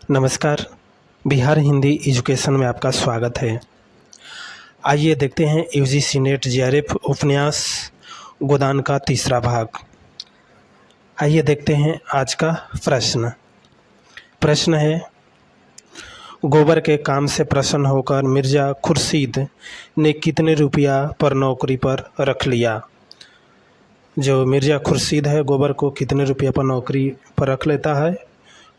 नमस्कार। बिहार हिंदी एजुकेशन में आपका स्वागत है। आइए देखते हैं यूजीसी नेट जेआरएफ उपन्यास गोदान का तीसरा भाग। आइए देखते हैं आज का प्रश्न है, गोबर के काम से प्रसन्न होकर मिर्ज़ा खुर्शीद ने कितने रुपया पर नौकरी पर रख लिया। जो मिर्ज़ा खुर्शीद है गोबर को कितने रुपया पर नौकरी पर रख लेता है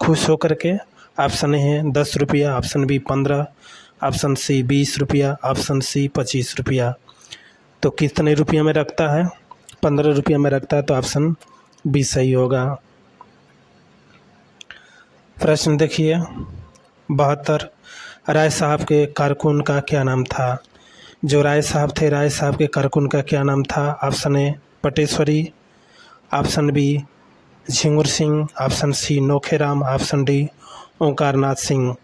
खुश होकर के। ऑप्शन ए है 10 रुपया, ऑप्शन बी 15, ऑप्शन सी 20 रुपया, ऑप्शन सी 25 रुपया। तो कितने रुपया में रखता है? 15 रुपया में रखता है, तो ऑप्शन बी सही होगा। प्रश्न देखिए 72, राय साहब के कारकुन का क्या नाम था। जो राय साहब थे, राय साहब के कारकुन का क्या नाम था? Option A Pateshwari, option B Jhinguri Singh, option C Nokheram, option D Onkarnath Singh.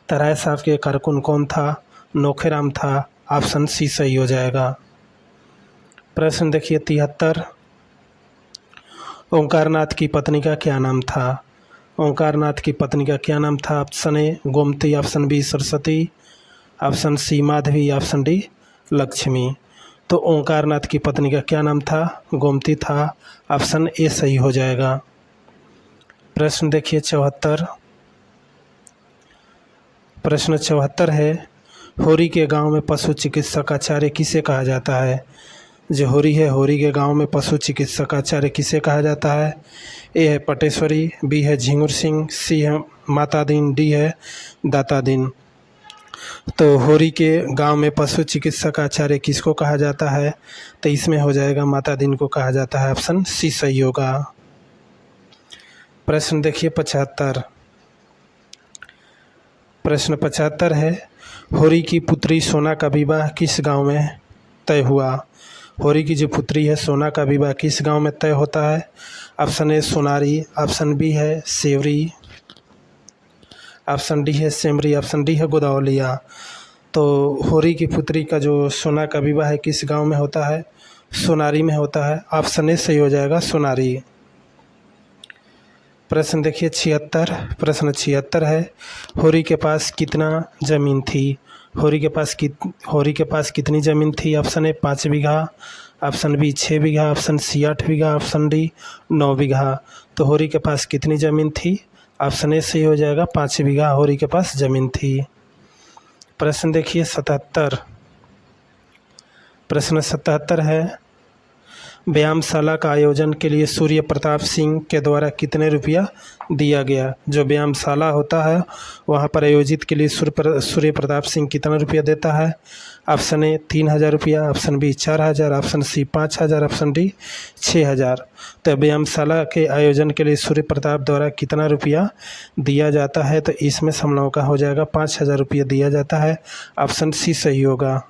तो राय साहब के कारकुन कौन था? नोखेराम था। ऑप्शन सी सही हो जाएगा। प्रश्न देखिए 73, ओंकारनाथ की पत्नी का क्या नाम था। ओंकारनाथ की पत्नी का क्या नाम था? Option A Gomti, option B Saraswati, option C Madhavi, option D Lakshmi. तो ओंकारनाथ की पत्नी का क्या नाम था? गोमती था। ऑप्शन ए सही हो जाएगा। प्रश्न देखिए 74, प्रश्न 74 है, होरी के गांव में पशु चिकित्सक आचार्य किसे कहा जाता है। जो होरी है, होरी के गांव में पशु चिकित्सक आचार्य किसे कहा जाता है? ए है पटेश्वरी, बी है झिंगुर सिंह, सी है माता दीन, डी है दाता दीन। तो होरी के गांव में पशु चिकित्सक आचार्य किसको कहा जाता है? तो इसमें हो जाएगा माता दीन को कहा जाता है। ऑप्शन सी सही होगा। प्रश्न देखिए 75, प्रश्न 75 है, होरी की पुत्री सोना का विवाह किस गांव में तय हुआ। होरी की जो पुत्री है सोना का विवाह किस गांव में तय होता है? Option A Sonari, option B है सेवरी, ऑप्शन डी है सेमरी, ऑप्शन डी है गोदावलिया। तो होरी की पुत्री का जो सोना का विवाह है किस गांव में होता है? सोनारी में होता है। ऑप्शन ए सही हो जाएगा, सोनारी। प्रश्न देखिए 76, प्रश्न 76 है, होरी के पास कितना ज़मीन थी। होरी के पास कितनी ज़मीन थी? Option A 5 bigha, option B 6 bigha, option C 8 bigha, option D 9 bigha. तो होरी के पास कितनी ज़मीन थी? ऑप्शन ए सही हो जाएगा, 5 बीघा होरी के पास ज़मीन थी। प्रश्न देखिए 77, प्रश्न 77 है, व्यायामशाला का आयोजन के लिए सूर्य प्रताप सिंह के द्वारा कितने रुपया दिया गया। जो व्यायामशाला होता है वहाँ पर आयोजित के लिए सूर्य प्रताप सिंह कितना रुपया देता है? ऑप्शन ए 3000 रुपया, option B 4000, option C 5000, option D 6000। तो व्यायामशाला के आयोजन के लिए सूर्य प्रताप द्वारा कितना रुपया दिया जाता है? तो इसमें हम लोगों का हो जाएगा 5000 रुपया दिया जाता है। ऑप्शन सी सही होगा।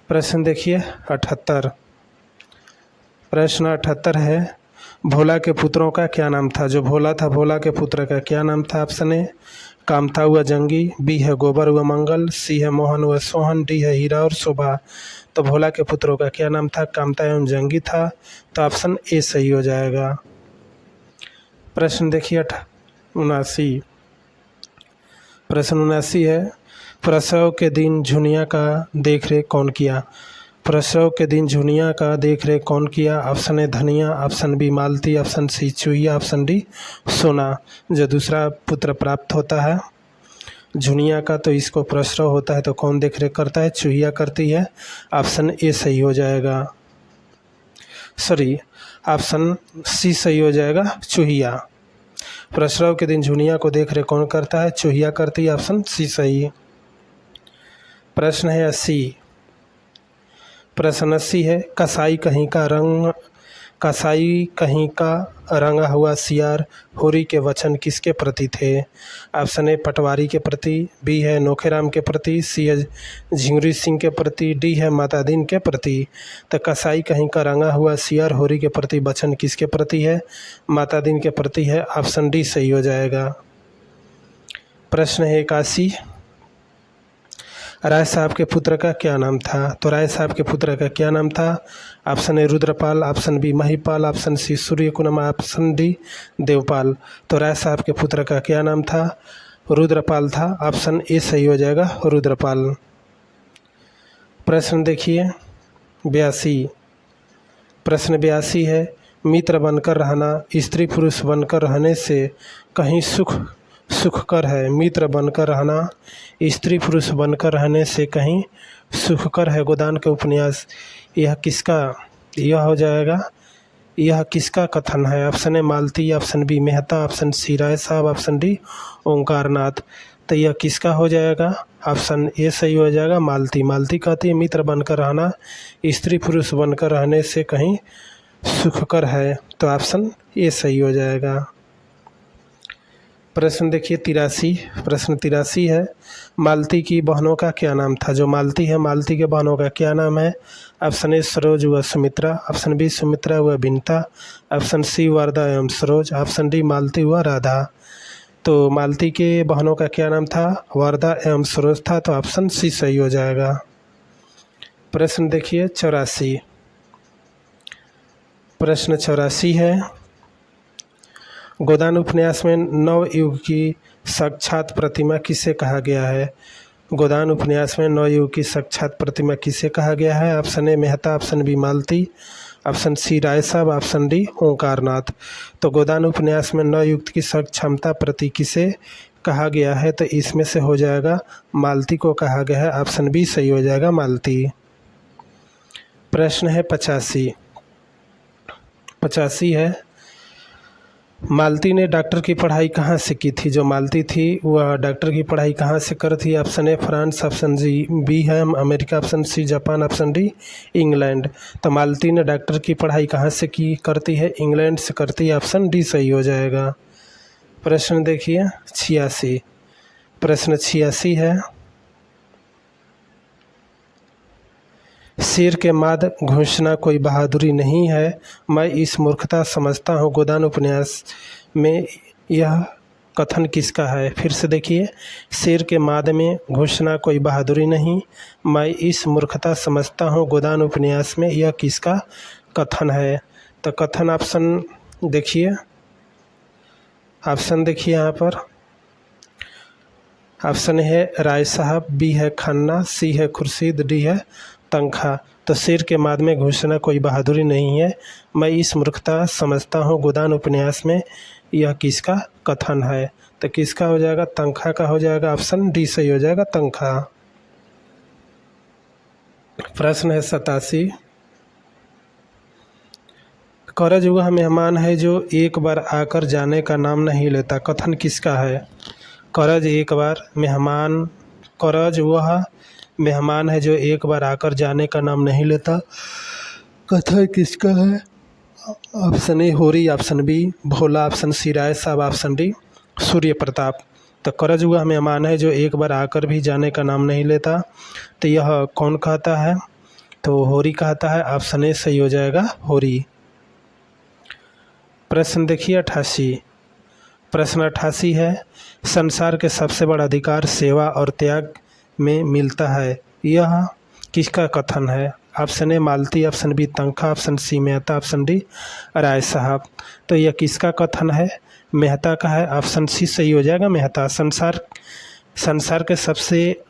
प्रश्न देखिए 78, प्रश्न 78 है, भोला के पुत्रों का क्या नाम था। जो भोला था, भोला के पुत्र का क्या नाम था? ऑप्शन ए कामता हुआ जंगी, बी है गोबर हुआ मंगल, सी है मोहन हुआ सोहन, डी है हीरा और शोभा। तो भोला के पुत्रों का क्या नाम था? कामता एवं जंगी था। तो ऑप्शन ए सही हो जाएगा। प्रश्न देखिए 79, प्रश्न 79 है, प्रसव के दिन झुनिया का देखरेख कौन किया। प्रसव के दिन झुनिया का देखरेख कौन किया? ऑप्शन ए धनिया, ऑप्शन बी मालती, ऑप्शन सी चूहिया, ऑप्शन डी सोना। जो दूसरा पुत्र प्राप्त होता है झुनिया का, तो इसको प्रसव होता है तो कौन देखरेख करता है? चूहिया करती है। ऑप्शन ए सही हो जाएगा, ऑप्शन सी सही हो जाएगा, चूहिया। प्रसव के दिन झुनिया को देखरेख कौन करता है? चूहिया करती है। ऑप्शन सी सही। प्रश्न है 80, प्रश्न 80 है, कसाई कहीं का रंगा हुआ सियार होरी के वचन किसके प्रति थे। ऑप्शन ए पटवारी के प्रति, बी है नोखेराम के प्रति, सी है झिंगुरी सिंह के प्रति, डी है माता दीन के प्रति। तो कसाई कहीं का रंगा हुआ सियार होरी के प्रति वचन किसके प्रति है? माता दीन के प्रति है। ऑप्शन डी सही हो जाएगा। प्रश्न है 81, राय साहब के पुत्र का क्या नाम था? तो राय साहब के पुत्र का क्या नाम था? Option A Rudrapal, option B Mahipal, option C Suryakumar, option D Devpal. तो राय साहब के पुत्र का क्या नाम था? रुद्रपाल था। ऑप्शन ए सही हो जाएगा, रुद्रपाल। प्रश्न देखिए 82। प्रश्न 82 है, मित्र बनकर रहना स्त्री पुरुष बनकर रहने से कहीं सुखकर है। मित्र बनकर रहना स्त्री पुरुष बनकर रहने से कहीं सुखकर है। गोदान के उपन्यास यह हो जाएगा, यह किसका कथन है? Option A Malti, option B Mehta, option C Rai Sahab, option D Omkarnath. तो यह किसका हो जाएगा? ऑप्शन ए सही हो जाएगा, मालती। मालती कहती है मित्र बनकर रहना स्त्री पुरुष बनकर रहने से कहीं सुखकर है। तो ऑप्शन ए सही हो जाएगा। प्रश्न देखिए 83। प्रश्न 83 है, मालती की बहनों का क्या नाम था? जो मालती है, मालती के बहनों का क्या नाम है? ऑप्शन ए सरोज व सुमित्रा, ऑप्शन बी सुमित्रा व बिनता, ऑप्शन सी वरदा एवं सरोज, ऑप्शन डी मालती व राधा। तो मालती के बहनों का क्या नाम था? वरदा एवं सरोज था। तो ऑप्शन सी सही हो जाएगा। प्रश्न देखिए 84। प्रश्न 84 है, गोदान उपन्यास में नवयुग की साक्षात प्रतिमा किसे कहा गया है? गोदान उपन्यास में नवयुग की साक्षात प्रतिमा किसे कहा गया है? Option A Mehta, option B Malti, option C Rai Sahab, option D Omkarnath. तो गोदान उपन्यास में नवयुग की सक्षमता प्रति किसे कहा गया है? तो इसमें से हो जाएगा मालती को कहा गया है। ऑप्शन बी सही हो जाएगा, मालती। प्रश्न है 85। 85 है, मालती ने डॉक्टर की पढ़ाई कहाँ से की थी? जो मालती थी वह डॉक्टर की पढ़ाई कहाँ से कर थी? Option A France, option B है America, option C Japan, option D England. तो मालती ने डॉक्टर की पढ़ाई कहाँ से करती है? इंग्लैंड से करती है। ऑप्शन डी सही हो जाएगा। प्रश्न देखिए 86। प्रश्न 86 है, शेर के माद घोषणा कोई बहादुरी नहीं है, मैं इस मूर्खता समझता हूँ। गोदान उपन्यास में यह कथन किसका है? फिर से देखिए, शेर के माद में घोषणा कोई बहादुरी नहीं, मैं इस मूर्खता समझता हूँ। गोदान उपन्यास में यह किसका कथन है? तो कथन ऑप्शन देखिए, ऑप्शन देखिए यहाँ पर। ऑप्शन है राय साहब, बी है खन्ना, सी है खुर्शीद, डी है तंखा। तो शेर के माद में घोषणा कोई बहादुरी नहीं है, मैं इस मूर्खता समझता हूँ। गोदान उपन्यास में यह किसका कथन है? तो किसका हो जाएगा? तंखा का हो जाएगा। ऑप्शन डी सही हो जाएगा, तंखा। प्रश्न है 87। करज वह मेहमान है जो एक बार आकर जाने का नाम नहीं लेता, कथन किसका है? करज वह मेहमान है जो एक बार आकर जाने का नाम नहीं लेता, कथन किसका है? ऑप्शन ए होरी, ऑप्शन बी भोला, option C Rai Sahab, option D Surya Pratap. तो करज वह मेहमान है जो एक बार आकर भी जाने का नाम नहीं लेता, तो यह कौन कहता है? तो होरी कहता है। ऑप्शन ए सही हो जाएगा, होरी। प्रश्न देखिए 88। प्रश्न 88 है, संसार के सबसे बड़ा अधिकार सेवा और त्याग में मिलता है, यह किसका कथन है? Option A Malti, option B Tankha, option C Mehta, option D Rai Sahab. तो यह किसका कथन है? मेहता का है। ऑप्शन सी सही हो जाएगा, मेहता। संसार के सबसे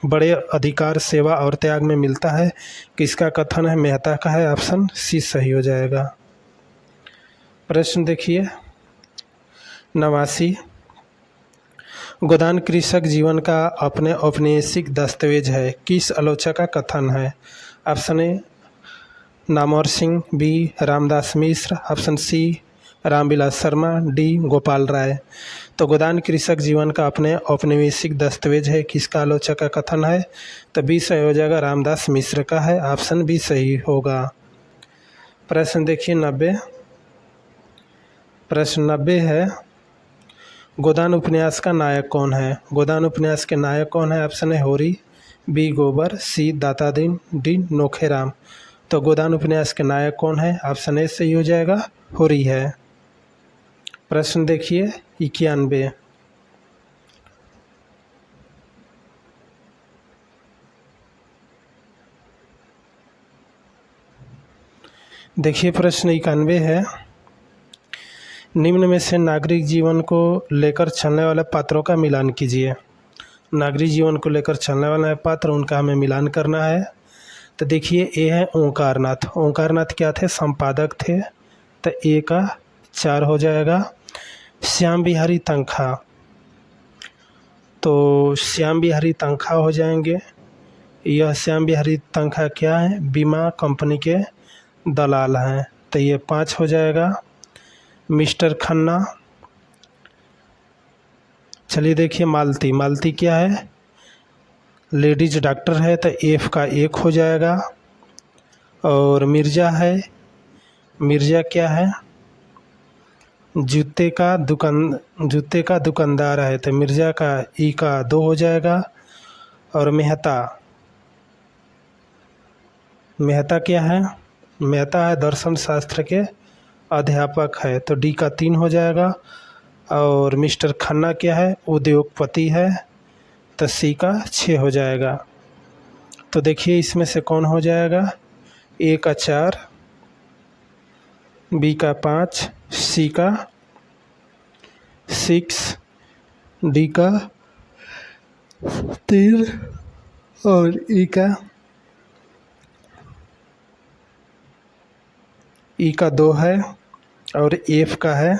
बड़े अधिकार सेवा और त्याग में मिलता है, किसका कथन है? मेहता का है। ऑप्शन सी सही हो जाएगा। प्रश्न देखिए 89। गोदान कृषक जीवन का अपने औपनिवेशिक दस्तावेज है, किस आलोचक का कथन है? Option A Namvar Singh, B Ramdas Mishra, option C Ramvilas Sharma, D Gopal Rai. तो गोदान कृषक जीवन का अपने औपनिवेशिक दस्तावेज है, किसका आलोचक का कथन है? तो बी सही हो जाएगा, रामदास मिश्र का है। ऑप्शन बी सही होगा। प्रश्न देखिए 90। प्रश्न 90 है, गोदान उपन्यास का नायक कौन है? गोदान उपन्यास के नायक कौन है? ऑप्शन ए होरी, बी गोबर, सी दातादीन, डी नोखेराम। तो गोदान उपन्यास के नायक कौन है? ऑप्शन ए सही हो जाएगा, होरी है। प्रश्न देखिए 91। देखिए प्रश्न 91 है, निम्न में से नागरिक जीवन को लेकर चलने वाले पात्रों का मिलान कीजिए। नागरिक जीवन को लेकर चलने वाले पात्र, उनका हमें मिलान करना है। तो देखिए ए है ओंकारनाथ। ओंकारनाथ क्या थे? संपादक थे। तो ए का 4 हो जाएगा। श्याम बिहारी तनखा, तो श्याम बिहारी तनखा हो जाएंगे। यह श्याम बिहारी तनखा क्या है? बीमा कंपनी के दलाल हैं, तो ये 5 हो जाएगा। मिस्टर खन्ना, चलिए देखिए मालती। मालती क्या है? लेडीज डॉक्टर है, तो एफ का 1 हो जाएगा। और मिर्ज़ा है, मिर्ज़ा क्या है? जूते का दुकानदार है, तो मिर्ज़ा का ई का 2 हो जाएगा। और मेहता, मेहता क्या है? मेहता है दर्शन शास्त्र के अध्यापक है, तो डी का 3 हो जाएगा। और मिस्टर खन्ना क्या है? उद्योगपति है, तो सी का 6 हो जाएगा। तो देखिए इसमें से कौन हो जाएगा? ए का 4, बी का 5, सी का 6, डी का 3 और ई का 2 है और एफ का है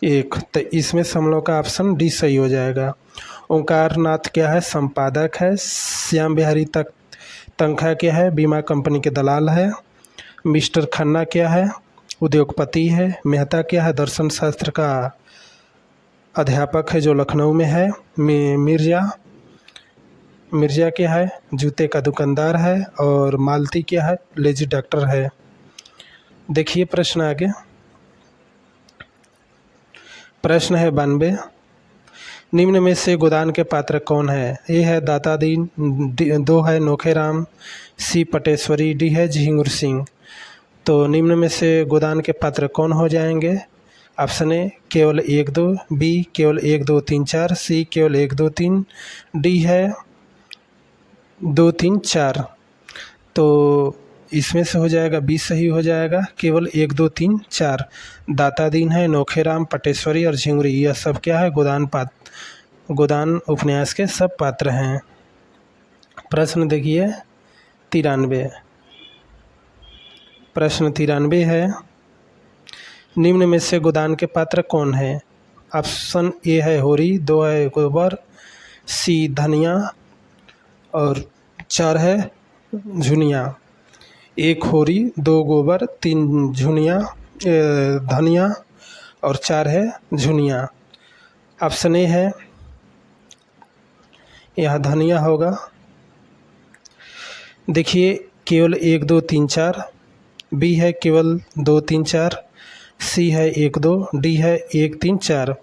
1। तो इसमें से हम लोग का ऑप्शन डी सही हो जाएगा। ओंकारनाथ क्या है? संपादक है। श्याम बिहारी तनखा क्या है? बीमा कंपनी के दलाल है। मिस्टर खन्ना क्या है? उद्योगपति है। मेहता क्या है? दर्शन शास्त्र का अध्यापक है जो लखनऊ में है। मिर्ज़ा क्या है? जूते का दुकानदार है। और मालती क्या है? लेडी डॉक्टर है। देखिए प्रश्न आगे। प्रश्न है 92, निम्न में से गोदान के पात्र कौन है? ए है दाता दीन, 2 है नोखेराम, सी पटेश्वरी, डी है झिंगुर सिंह। तो निम्न में से गोदान के पात्र कौन हो जाएंगे? ऑप्शन ए केवल 1 2, बी केवल 1 2 3 4, सी केवल 1 2 3, डी है 2 3 4। तो इसमें से हो जाएगा 20 सही हो जाएगा। केवल 1 2 3 4 दाता दीन है, नोखेराम, पटेश्वरी और झिंगुरी, यह सब क्या है? गोदान उपन्यास के सब पात्र हैं। प्रश्न देखिए 93। प्रश्न 93 है, निम्न में से गोदान के पात्र कौन है? ऑप्शन ए है होरी, 2 है गोबर, सी धनिया और 4 है झुनिया। 1 होरी, 2 गोबर, 3 धनिया और 4 है झुनिया। ऑप्शन ए है यहाँ धनिया होगा। देखिए केवल 1 2 3 4, बी है केवल 2 3 4, सी है 1 2, डी है 1 3 4।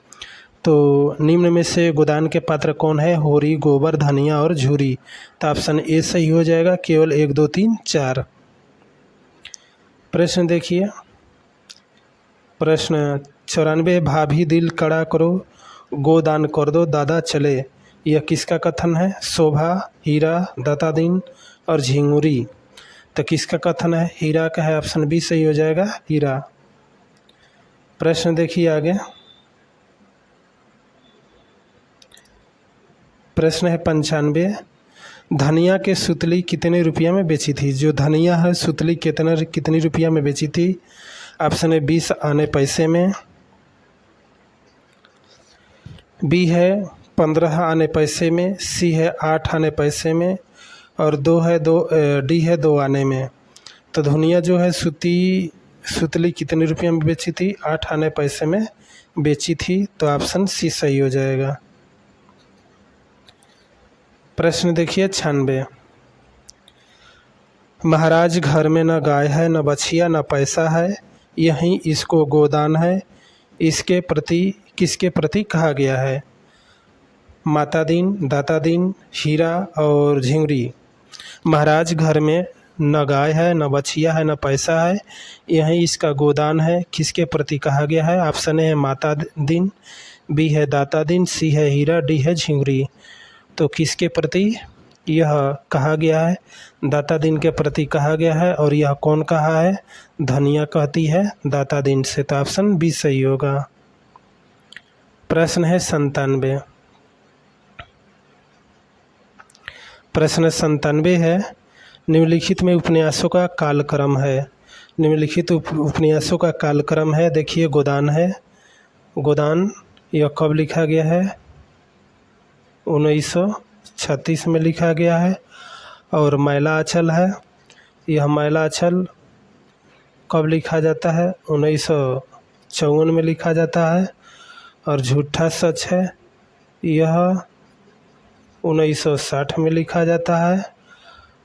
तो निम्न में से गोदान के पात्र कौन है? होरी, गोबर, धनिया और झुरी। तो ऑप्शन ए सही हो जाएगा, केवल 1 2 3 4। प्रश्न देखिए। प्रश्न 94, भाभी दिल कड़ा करो, गोदान कर दो दादा चले, यह किसका कथन है? शोभा, हीरा, दातादीन और झिंगुरी। तो किसका कथन है? हीरा का है। ऑप्शन बी सही हो जाएगा, हीरा। प्रश्न देखिए आगे। प्रश्न है 95, धनिया के सुतली कितने रुपया में बेची थी? जो धनिया है सुतली कितनी रुपया में बेची थी? ऑप्शन है 20 आने पैसे में, बी है 15 आने पैसे में, सी है 8 आने पैसे में और डी है 2 आने में। तो धनिया जो है सुतली कितने रुपये में बेची थी? 8 आने पैसे में बेची थी। तो ऑप्शन सी सही हो जाएगा। प्रश्न देखिए 96, महाराज घर में न गाय है, न बछिया, न पैसा है, यहीं इसको गोदान है, इसके प्रति किसके प्रति कहा गया है? माता दीन, दाता दीन, हीरा और झिंगुरी। महाराज घर में न गाय है, न बछिया है, न पैसा है, यहीं इसका गोदान है, किसके प्रति कहा गया है? ऑप्शन ए है माता दीन, बी है दाता दीन, सी है हीरा, डी है झिंगुरी। तो किसके प्रति? यह कहा गया है, दाता दिन के प्रति कहा गया है, और यह कौन कहा है? धनिया कहती है दाता दिन से। तो ऑप्शन बी सही होगा। प्रश्न है 97। प्रश्न 97 है, निम्नलिखित में उपन्यासों का कालक्रम है। निम्नलिखित उपन्यासों का कालक्रम है। देखिए, गोदान है। गोदान यह कब लिखा गया है? 1936 में लिखा गया है। और मैला आंचल है। यह मैला आंचल कब लिखा जाता है? 1954 में लिखा जाता है। और झूठा सच है, यह 1960 में लिखा जाता है।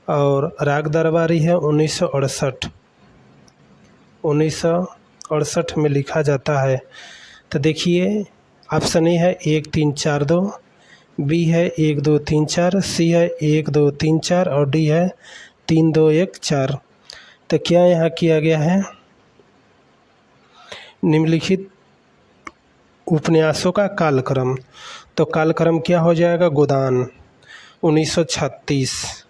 और राग दरबारी है 1968 में लिखा जाता है। तो देखिए, ऑप्शन ए है 1 3 4 2, बी है 1 2 3 4, सी है 1 2 3 4 और डी है 3 2 1 4। तो क्या यहाँ किया गया है? निम्नलिखित उपन्यासों का कालक्रम। तो कालक्रम क्या हो जाएगा? गोदान 1936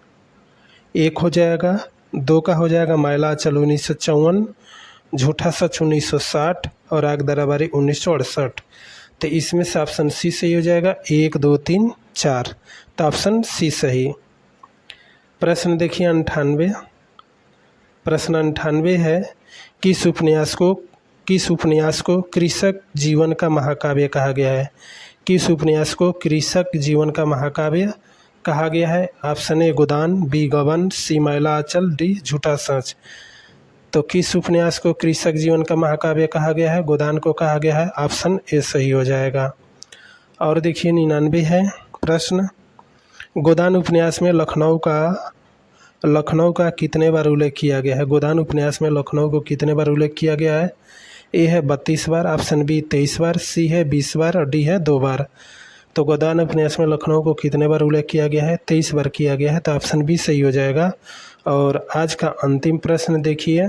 एक हो जाएगा, 2 का हो जाएगा मैला आंचल 1954, झूठा सच 1960 और राग दरबारी 1968। तो इसमें से ऑप्शन सी सही हो जाएगा, 1 2 3 4। तो ऑप्शन सी सही। प्रश्न देखिए 98। प्रश्न 98 है, किस उपन्यास को कृषक जीवन का महाकाव्य कहा गया है? किस उपन्यास को कृषक जीवन का महाकाव्य कहा गया है? ऑप्शन ए गोदान, बी गबन, सी मैला आंचल, डी झूठा सच। तो किस उपन्यास को कृषक जीवन का महाकाव्य कहा गया है? गोदान को कहा गया है। ऑप्शन ए सही हो जाएगा। और देखिए 99 है प्रश्न, गोदान उपन्यास में लखनऊ का कितने बार उल्लेख किया गया है? गोदान उपन्यास में लखनऊ को कितने बार उल्लेख किया गया है? ए है 32 बार, ऑप्शन बी 23 बार, सी है 20 बार और डी है 2 बार। तो गोदान उपन्यास में लखनऊ को कितने बार उल्लेख किया गया है? 23 बार किया गया है। तो ऑप्शन बी सही हो जाएगा। और आज का अंतिम प्रश्न देखिए,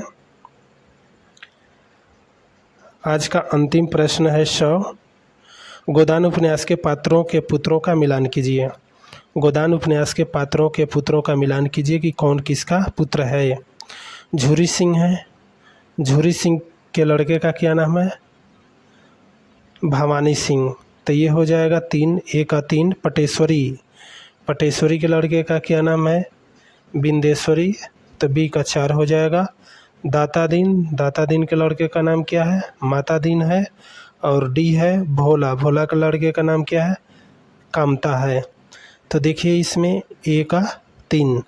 आज का अंतिम प्रश्न है 100। गोदान उपन्यास के पात्रों के पुत्रों का मिलान कीजिए। गोदान उपन्यास के पात्रों के पुत्रों का मिलान कीजिए कि कौन किसका पुत्र है। झूरी सिंह है। झूरी सिंह के लड़के का क्या नाम है? भवानी सिंह। तो ये हो जाएगा 3, ए का 3। पटेश्वरी के लड़के का क्या नाम है? बिंदेश्वरी। तो बी का 4 हो जाएगा। दाता दीन के लड़के का नाम क्या है? माता दीन है। और डी है भोला के लड़के का नाम क्या है? कामता है। तो देखिए इसमें ए का 3,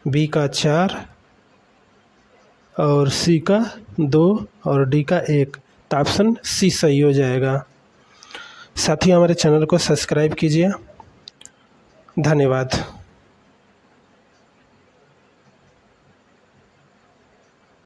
बी का 4 और सी का 2 और डी का 1। तो ऑप्शन सी सही हो जाएगा। साथ ही हमारे चैनल को सब्सक्राइब कीजिए। धन्यवाद।